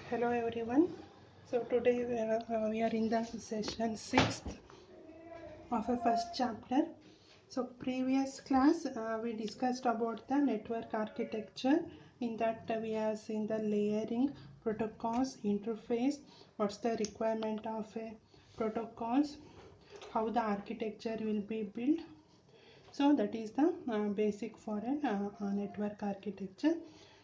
Hello everyone. So today we are in the session 6 of a first chapter. So previous class we discussed about the network architecture. In that we have seen the layering, protocols, interface, what's the requirement of a protocols, how the architecture will be built. So that is the basic for a network architecture.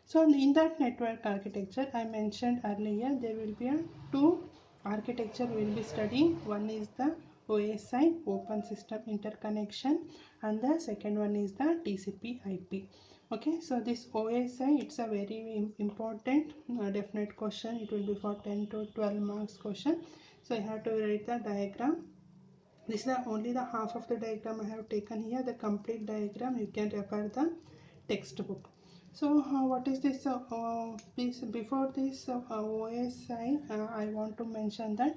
So in that network architecture I mentioned earlier, there will be two architecture we will be studying. One is the OSI, open system interconnection, and the second one is the TCP IP. Okay, so this OSI, it's a very important definite question. It will be for 10 to 12 marks question. So you have to write the diagram. This is only the half of the diagram I have taken here. The complete diagram you can refer the textbook. So what is this? Before this OSI, I want to mention that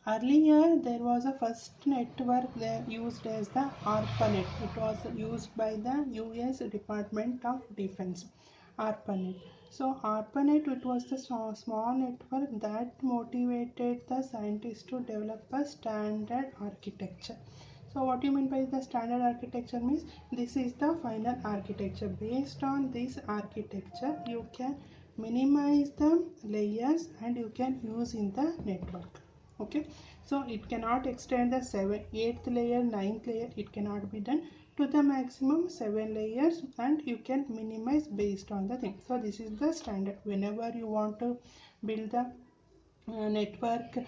earlier there was a first network there used as the ARPANET. It was used by the US Department of Defense. ARPANET. So ARPANET, it was the small network that motivated the scientists to develop a standard architecture. So what you mean by the standard architecture means this is the final architecture. Based on this architecture, you can minimize the layers and you can use in the network. Okay, so it cannot extend the 8th layer, 9th layer. It cannot be done to the maximum 7 layers, and you can minimize based on the thing. So this is the standard. Whenever you want to build the network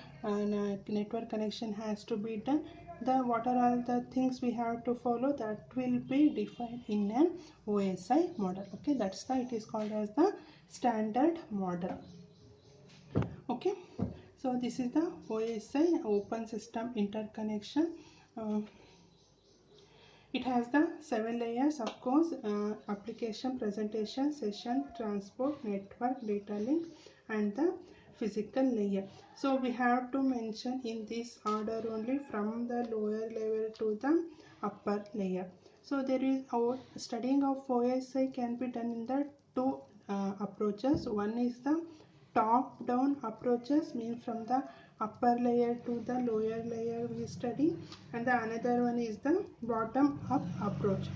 connection has to be done, the what are all the things we have to follow, that will be defined in an OSI model. Okay, that's why it is called as the standard model. Okay, so this is the OSI, open system interconnection. It has the 7 layers, of course: application, presentation, session, transport, network, data link, and the physical layer. So we have to mention in this order only, from the lower level to the upper layer. So there is our studying of OSI can be done in the two approaches. One is the top down approaches, means from the upper layer to the lower layer we study, and the another one is the bottom up approach,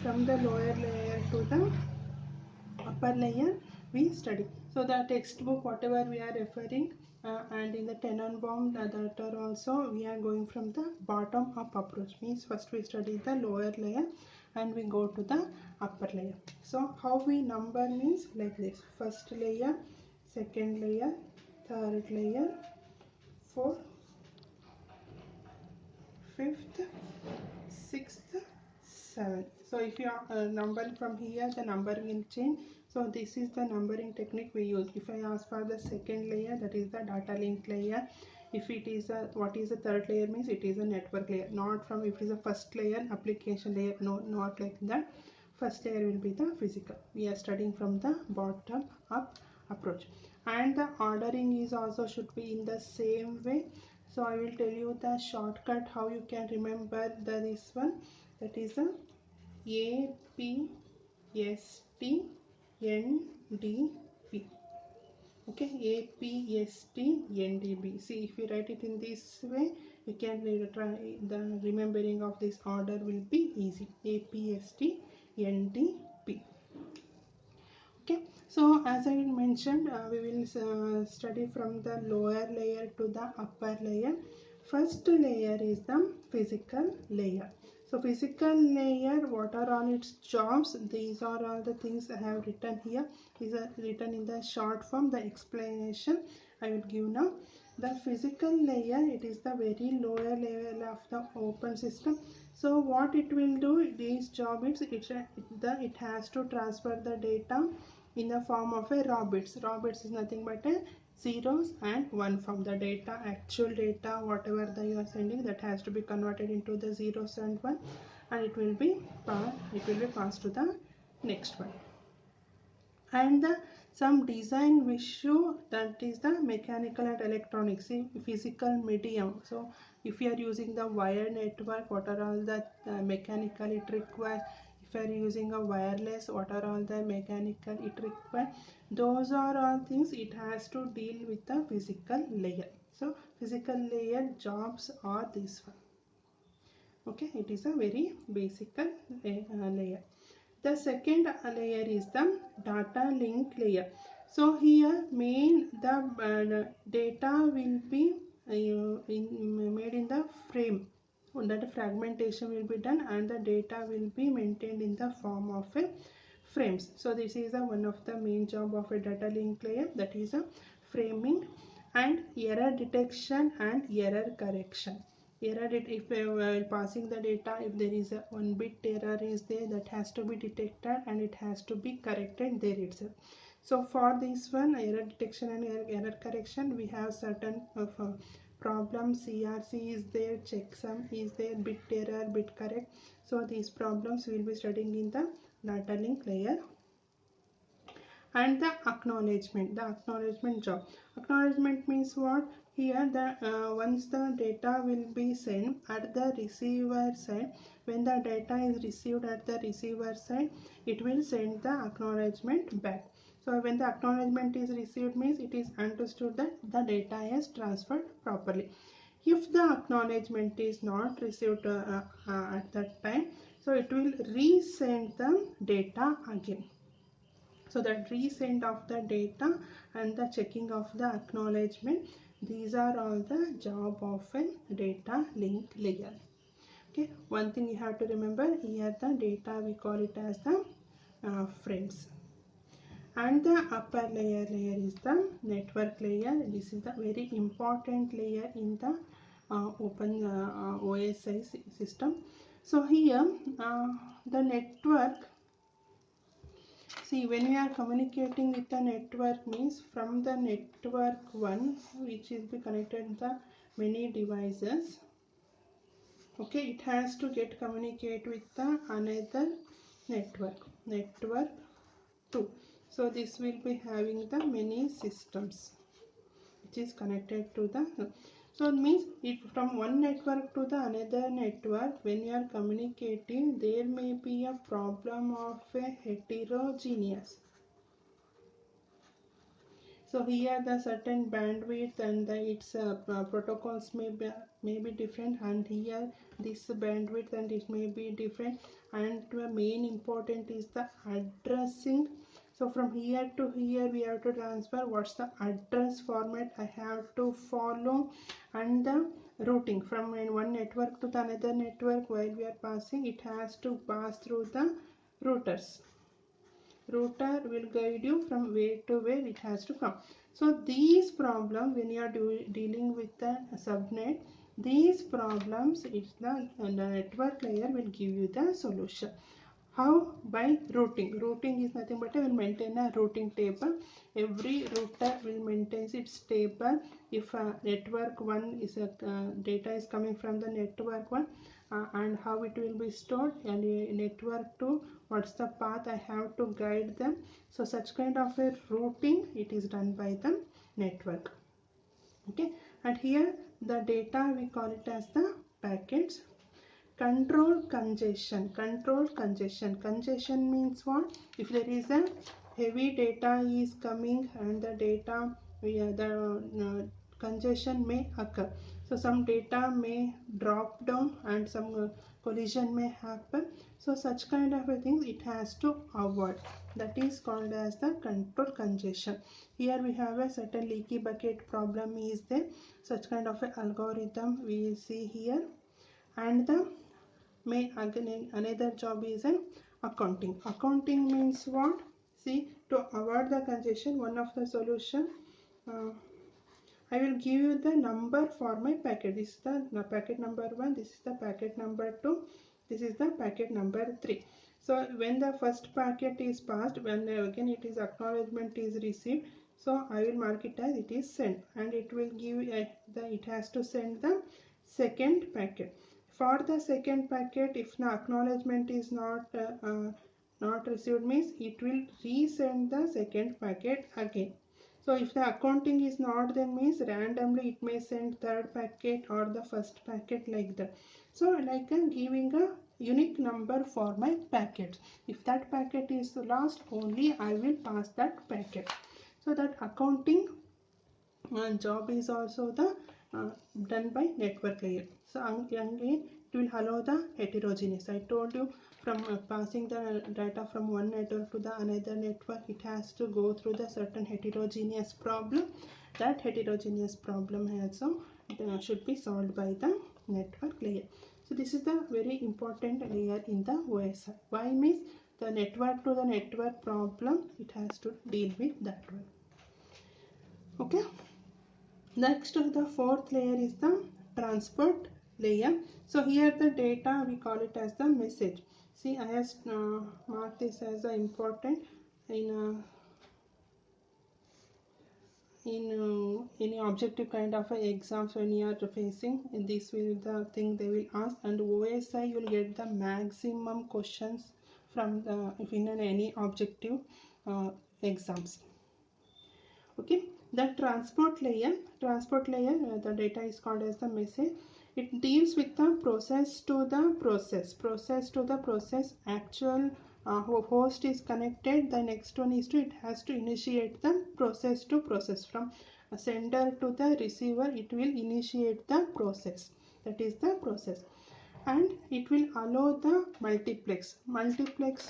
from the lower layer to the upper layer we study. So the textbook whatever we are referring, and in the Tenenbaum that are also, we are going from the bottom up approach, means first we study the lower layer and we go to the upper layer. So how we number means like this: first layer, second layer, third layer, fourth, fifth, sixth, seventh. So if you are numbering from here, the number will change. So this is the numbering technique we use. If I ask for the second layer, that is the data link layer. If it is a, what is the third layer means it is a network layer. Not from if it is a first layer, application layer. No, not like that. First layer will be the physical. We are studying from the bottom up approach, and the ordering is also should be in the same way. So I will tell you the shortcut how you can remember this one. That is a APSTNDP. Okay, APSTNDP. See, if you write it in this way, you can try the remembering of this order will be easy. APSTNDP. Okay, so as I mentioned, we will study from the lower layer to the upper layer. First layer is the physical layer. So physical layer, what are all its jobs? These are all the things I have written here. These are written in the short form. The explanation I will give now. The physical layer, it is the very lower level of the open system. So what it will do, this job is it has to transfer the data in the form of a raw bits. Raw bits is nothing but a zeros and one from the data, actual data, whatever that you are sending, that has to be converted into the zeros and one, and it will be passed to the next one. And some design issue, that is the mechanical and electronics, physical medium. So if you are using the wire network, what are all the mechanical it requires? if you are using a wireless, what are all the mechanical it requires, those are all things it has to deal with the physical layer. So physical layer jobs are this one. Okay, it is a very basic layer. The second layer is the data link layer. So here the data will be made in the frame, that fragmentation will be done and the data will be maintained in the form of a frames. So this is one of the main job of a data link layer, that is a framing and error detection and error correction. If while passing the data, if there is a 1 bit error is there, that has to be detected and it has to be corrected there itself. So for this one, error detection and error correction, we have certain of problems. CRC is there, checksum is there, bit error, bit correct. So these problems we will be studying in the data link layer. And the acknowledgement job. Acknowledgement means what? Here the once the data will be sent at the receiver side, when the data is received at the receiver side, it will send the acknowledgement back. So when the acknowledgement is received means it is understood that the data is transferred properly. If the acknowledgement is not received at that time, so it will resend the data again. So that resend of the data and the checking of the acknowledgement, these are all the job of a data link layer. Okay, one thing you have to remember, here the data we call it as the frames. And the upper layer is the network layer. This is the very important layer in the open OSI system. So here the network, see, when we are communicating with the network means from the network 1, which is be connected the many devices. Okay, it has to get communicate with the another network 2. So this will be having the many systems which is connected to the. So it means if from one network to the another network, when you are communicating, there may be a problem of a heterogeneous. So here the certain bandwidth and its protocols may be different, and here this bandwidth and it may be different, and the main important is the addressing. So from here to here we have to transfer what's the address format I have to follow, and the routing from one network to the another network while we are passing, it has to pass through the routers. Router will guide you from where to where it has to come. So these problems, when you are dealing with the subnet, these problems, it's the network layer will give you the solution. How? By routing. Routing is nothing but will maintain a routing table. Every router will maintain its table. If network 1 is data is coming from the network 1, and how it will be stored, and network 2, what's the path I have to guide them. So such kind of a routing it is done by the network. Okay, and here the data we call it as the packets. Control congestion. Congestion means what? If there is a heavy data is coming and the data, congestion may occur. So some data may drop down and some collision may happen. So such kind of a thing it has to avoid. That is called as the control congestion. Here we have a certain leaky bucket problem is there. Such kind of a algorithm we see here. And the again another job is an accounting. Accounting means what? See, to avoid the congestion, one of the solution, I will give you the number for my packet. This is the packet number 1, this is the packet number 2, this is the packet number 3. So when the first packet is passed, when again it is acknowledgement is received, so I will mark it as it is sent, and it will give it has to send the second packet. For the second packet, if the acknowledgement is not received means it will resend the second packet again. So if the accounting is not, then means randomly it may send third packet or the first packet like that. So like giving a unique number for my packets. If that packet is lost, only I will pass that packet. So that accounting job is also the done by network layer. So again it will allow the heterogeneous. I told you from passing the data from one network to the another network, it has to go through the certain heterogeneous problem. That heterogeneous problem also should be solved by the network layer. So this is the very important layer in the OSI. Why means the network to the network problem, it has to deal with that one. Okay. Next, the fourth layer is the transport layer. So here the data, we call it as the message. See, I have marked this as important in any objective kind of exams when you are facing. And this will the thing they will ask, and OSI you will get the maximum questions from the if in any objective exams. Okay, the transport layer the data is called as the message. It deals with the process to the process actual host is connected. The next one is to it has to initiate the process to process from a sender to the receiver. It will initiate the process, that is the process, and it will allow the multiplex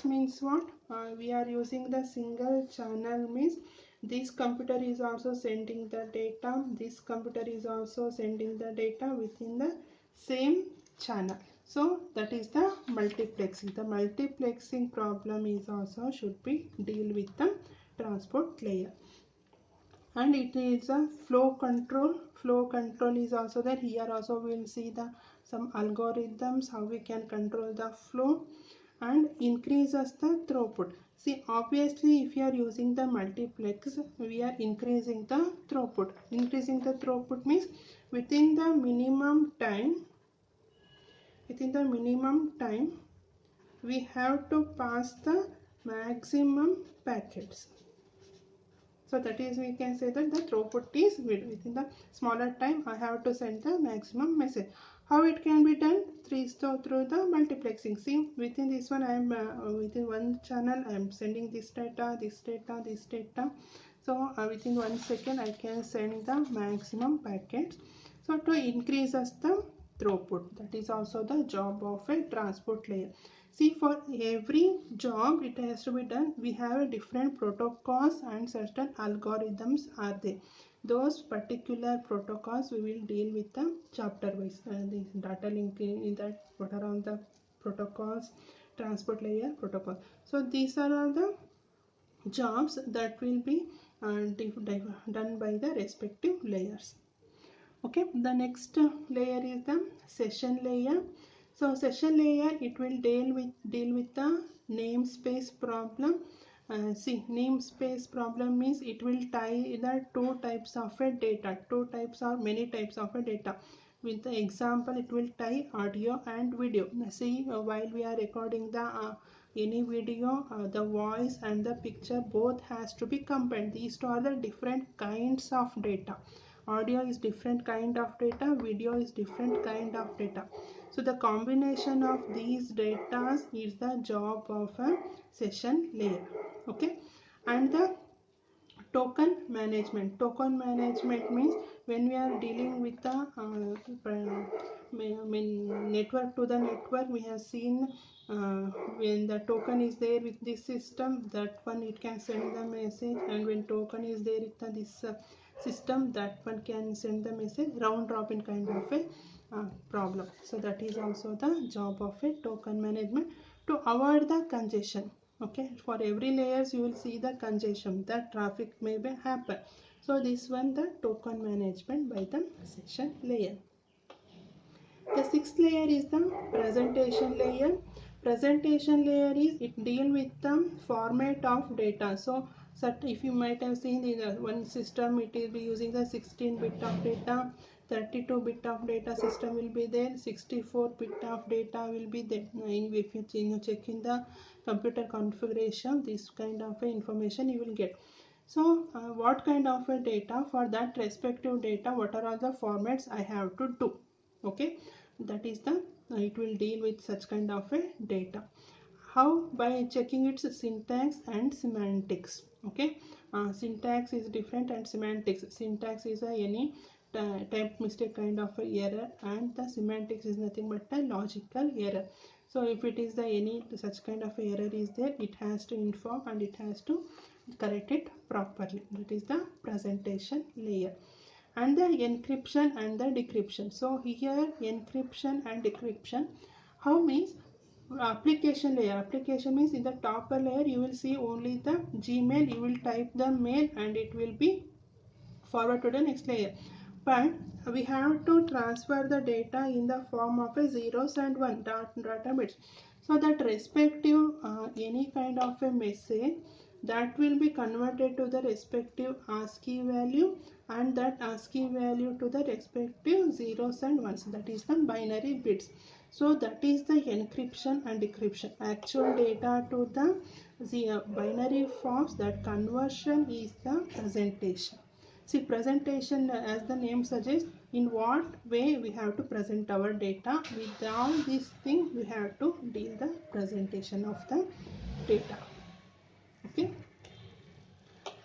means what, we are using the single channel means this computer is also sending the data, this computer is also sending the data within the same channel. So that is the multiplexing. The multiplexing problem is also should be deal with the transport layer. And it is a flow control is also there. Here also we will see the some algorithms how we can control the flow and increases the throughput. See, obviously if you are using the multiplex, we are increasing the throughput. Increasing the throughput means within the minimum time we have to pass the maximum packets. So that is, we can say that the throughput is within the smaller time I have to send the maximum message. How it can be done? Through the multiplexing. See, within this one I am within one channel I am sending this data. So within 1 second I can send the maximum packets. So to increase us the throughput, that is also the job of a transport layer. See, for every job it has to be done, we have a different protocols and certain algorithms are there. Those particular protocols we will deal with the chapter wise. The data link in that, what are all the protocols, transport layer protocol. So these are all the jobs that will be done by the respective layers. Okay, the next layer is the session layer. So session layer, it will deal with the namespace problem. See, namespace problem means it will tie the two types of a data, many types of a data. With the example, it will tie audio and video. See, while we are recording the any video, the voice and the picture both has to be combined. These two are the different kinds of data. Audio is different kind of data, video is different kind of data. So the combination of these data is the job of a session layer. Okay, and the token management means when we are dealing with the network to the network, we have seen when the token is there with this system, that one it can send the message, and when token is there with this system, that one can send the message, round robin kind of a problem. So that is also the job of a token management to avoid the congestion. Okay, for every layers you will see the congestion, that traffic may be happen. So this one the token management by the session layer. The sixth layer is the presentation layer. Presentation layer is it deal with the format of data. So if you might have seen in one system, it will be using the 16-bit of data, 32-bit of data system will be there, 64-bit of data will be there. If you check in the computer configuration, this kind of information you will get. So what kind of a data, for that respective data, what are all the formats I have to do? Okay, that is the it will deal with such kind of a data. How? By checking its syntax and semantics. Okay, syntax is different and semantics. Syntax is any type mistake kind of a error, and the semantics is nothing but a logical error. So if it is the any such kind of error is there, it has to inform and it has to correct it properly. That is the presentation layer. And the encryption and the decryption. So here encryption and decryption, how means application layer. Application means in the top layer you will see only the Gmail, you will type the mail and it will be forward to the next layer. But we have to transfer the data in the form of a zeros and one data bits. So that respective any kind of a message that will be converted to the respective ASCII value, and that ASCII value to the respective zeros and ones, that is the binary bits. So that is the encryption and decryption. Actual data to the binary forms, that conversion is the presentation. See, presentation, as the name suggests, in what way we have to present our data. With all these things, we have to deal the presentation of the data. Okay.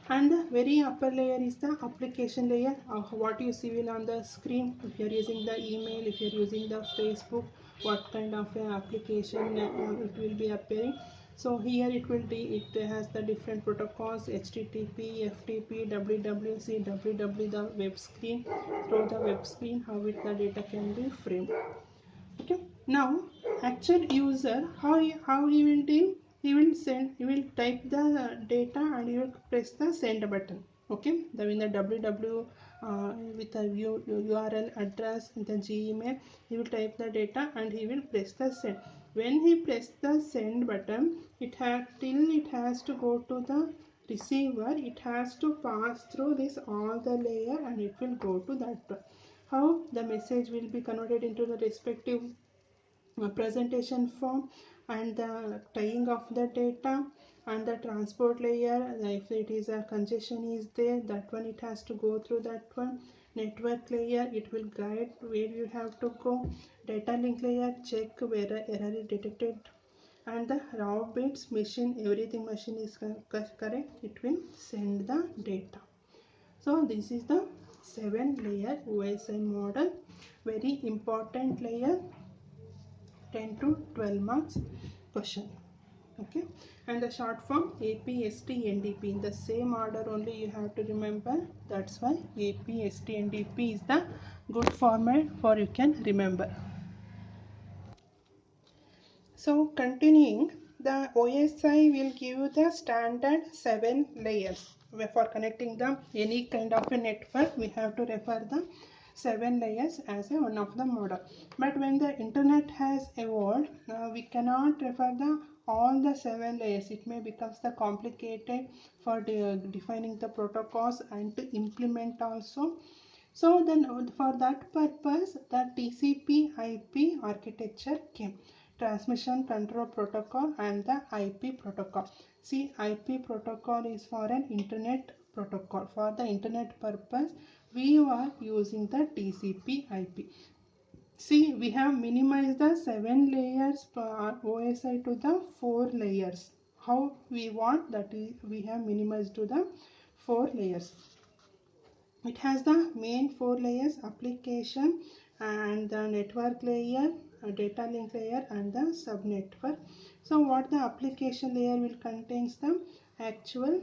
And the very upper layer is the application layer of what you see on the screen. If you are using the email, if you are using the Facebook, what kind of application it will be appearing. So here it has the different protocols: HTTP, FTP, WWC, WW, the web screen. Through the web screen, how the data can be framed. Okay, now actual user, how he will do, he will type the data and he will press the send button. Okay, in the www with the URL address in the Gmail, he will type the data and he will press the send. When he press the send button, it has to go to the receiver, it has to pass through this all the layer and it will go to that one. How the message will be converted into the respective presentation form, and the tying of the data, and the transport layer, if it is a congestion is there, that one it has to go through that one. Network layer, it will guide where you have to go. Data link layer, check where the error is detected. And the raw bits, machine, everything machine is correct, it will send the data. So this is the 7-layer OSI model, very important layer, 10 to 12 marks question. Okay, and the short form APST NDP, in the same order only you have to remember. That's why APST NDP is the good format for you can remember. So continuing, the OSI will give you the standard 7 layers. For connecting the any kind of a network, we have to refer the 7 layers as a one of the model. But when the internet has evolved, we cannot refer the all the 7 layers. It may becomes the complicated for defining the protocols and to implement also. So then for that purpose, the TCP IP architecture came. Transmission control protocol and the IP protocol. See, IP protocol is for an internet protocol. For the internet purpose, we are using the TCP IP. See, we have minimized the 7 layers per OSI to the 4 layers. How we want, that is, we have minimized to the 4 layers. It has the main 4 layers: application and the network layer, data link layer, and the subnetwork. So what the application layer will contains the actual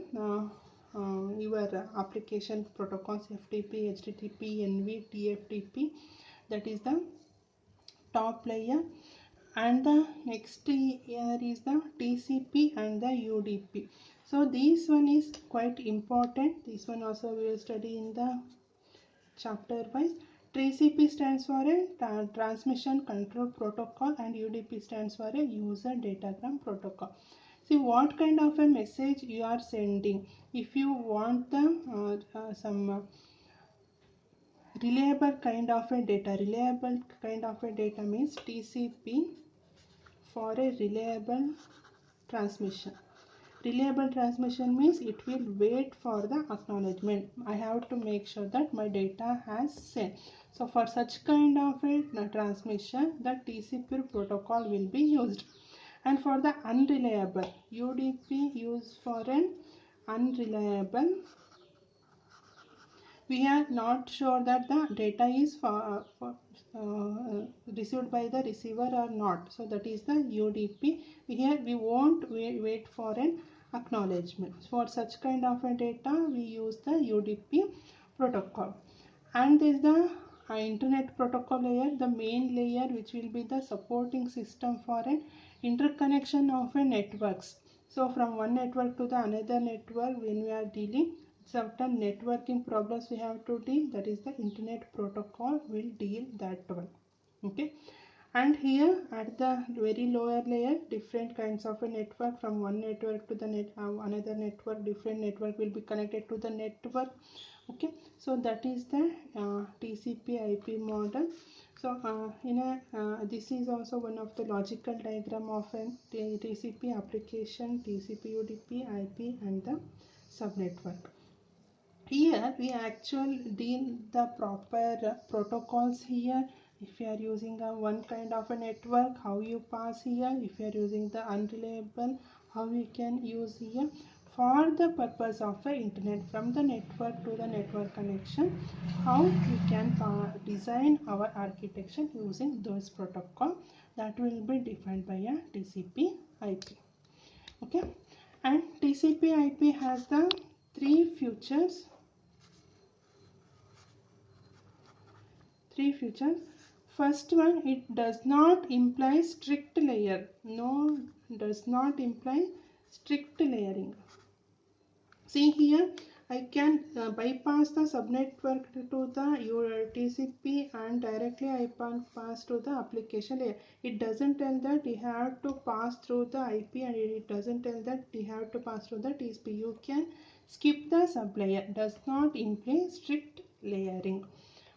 your application protocols: FTP, HTTP, NV, TFTP. That is the top layer. And the next here is the TCP and the UDP. So this one is quite important. This one also we will study in the chapter wise. TCP stands for a transmission control protocol and UDP stands for a user datagram protocol. See what kind of a message you are sending. If you want the some reliable kind of a data, reliable kind of a data means TCP for a reliable transmission. Reliable transmission means it will wait for the acknowledgement. I have to make sure that my data has sent. So for such kind of a transmission, the TCP protocol will be used. And for the unreliable, UDP used for an unreliable, we are not sure that the data is received by the receiver or not. So that is the UDP. Here we won't wait for an acknowledgement. For such kind of a data, we use the UDP protocol. And there is the internet protocol layer, the main layer which will be the supporting system for an interconnection of a networks. So from one network to the another network, when we are dealing certain networking problems we have to deal, that is the internet protocol will deal that one. Okay. And here at the very lower layer, different kinds of a network, from one network to the another network, different network will be connected to the network. Okay, so that is the TCP IP model. So this is also one of the logical diagram of a TCP application, TCP UDP IP and the subnetwork. Here we actually deal the proper protocols here. If you are using a one kind of a network, how you pass here. If you are using the unreliable, how you can use here. For the purpose of the internet, from the network to the network connection, how we can design our architecture using those protocol that will be defined by a TCP IP. Okay, and TCP IP has the three features. First one, it does not imply strict layer. No, does not imply strict layering. See here, I can bypass the subnetwork to the your TCP and directly I can pass to the application layer. It doesn't tell that you have to pass through the IP, and it doesn't tell that you have to pass through the TCP. You can skip the sublayer. Does not imply strict layering.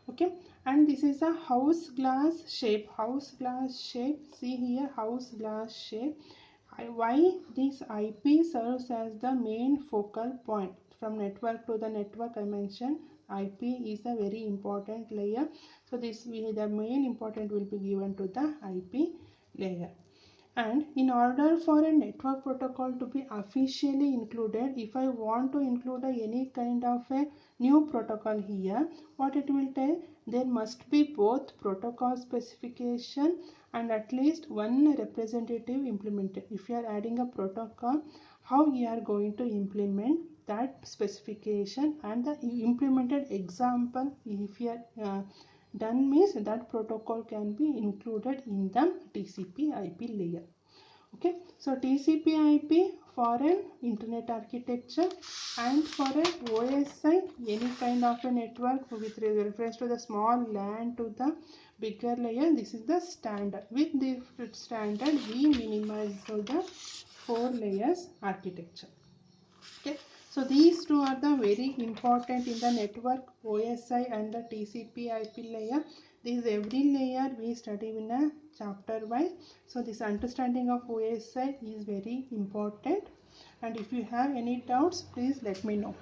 Okay, and this is a house glass shape. See here, house glass shape. Why this IP serves as the main focal point from network to the network. I mentioned IP is a very important layer. So this the main important will be given to the IP layer. And in order for a network protocol to be officially included, if I want to include any kind of a new protocol here, what it will tell, there must be both protocol specification and at least one representative implemented. If you are adding a protocol, how you are going to implement that specification and the implemented example, if you are done, means that protocol can be included in the TCP IP layer. Okay, so TCP IP for an internet architecture, and for an OSI, any kind of a network with reference to the small LAN to the bigger layer, this is the standard. With this standard, we minimize the 4 layers architecture. Okay, so these two are the very important in the network, OSI and the TCP IP layer. This every layer we study in a chapter wise. So this understanding of OSI is very important, and if you have any doubts, please let me know.